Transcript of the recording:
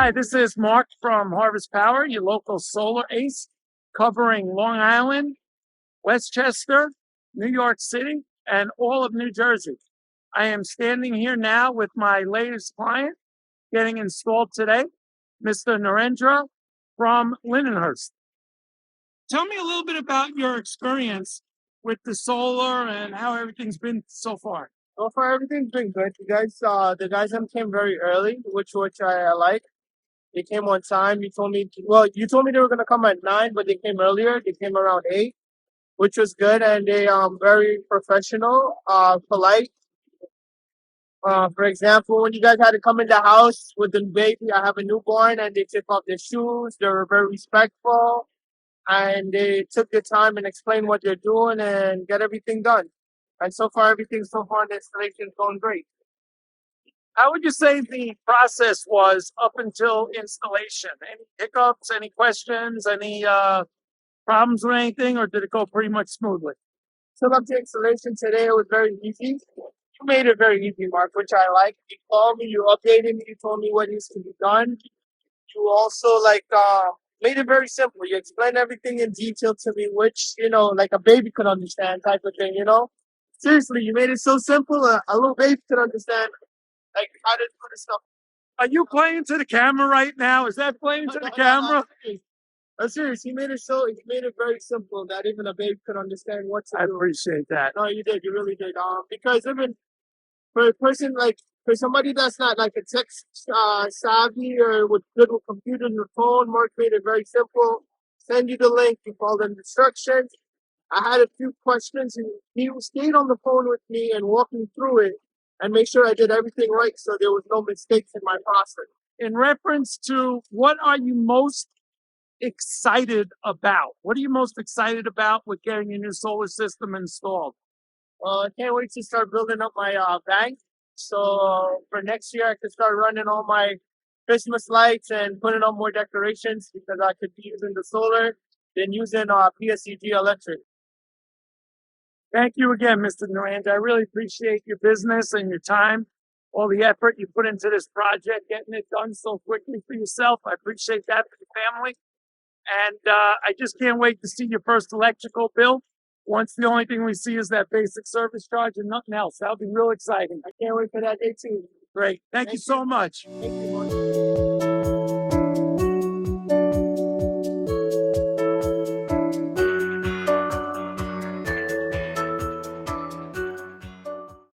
Hi, this is Mark from Harvest Power, your local solar ace, covering Long Island, Westchester, New York City, and all of New Jersey. I am standing here now with my latest client getting installed today, Mr. Narendra from Lindenhurst. Tell me a little bit about your experience with the solar and how everything's been so far. So far, everything's been good. The guys came very early, which I like. They came on time. You told me they were gonna come at 9, but they came earlier. They came around 8, which was good, and they very professional, polite. For example, when you guys had to come in the house with the baby, I have a newborn, and they took off their shoes. They were very respectful, and they took their time and explained what they're doing and get everything done. And so far, everything so far in the installation is going great. How would you say the process was up until installation? Any hiccups, any questions, any problems with anything, or did it go pretty much smoothly? So up to installation today, it was very easy. You made it very easy, Mark, which I like. You called me, you updated me, you told me what needs to be done. You also made it very simple. You explained everything in detail to me, which, like a baby could understand type of thing. Seriously, you made it so simple, a little baby could understand, like, how to do this stuff. Are you playing to the camera right now? Is that playing to the camera? I'm serious. He made it very simple that even a baby could understand what to do. I appreciate that. No, you did. You really did. Because even for a person for somebody that's not like a tech savvy or good with computers and phone, Mark made it very simple. Send you the link. You follow the instructions. I had a few questions, and he stayed on the phone with me and walked me through it and make sure I did everything right, so there was no mistakes in my process. In reference to what are you most excited about? What are you most excited about with getting your new solar system installed? I can't wait to start building up my bank. So for next year, I can start running all my Christmas lights and putting on more decorations because I could be using the solar than using PSEG electric. Thank you again, Mr. Narendra. I really appreciate your business and your time, all the effort you put into this project, getting it done so quickly for yourself. I appreciate that for your family. And I just can't wait to see your first electrical bill. Once the only thing we see is that basic service charge and nothing else. That'll be real exciting. I can't wait for that day too. Great. Thank you so much. Thank you.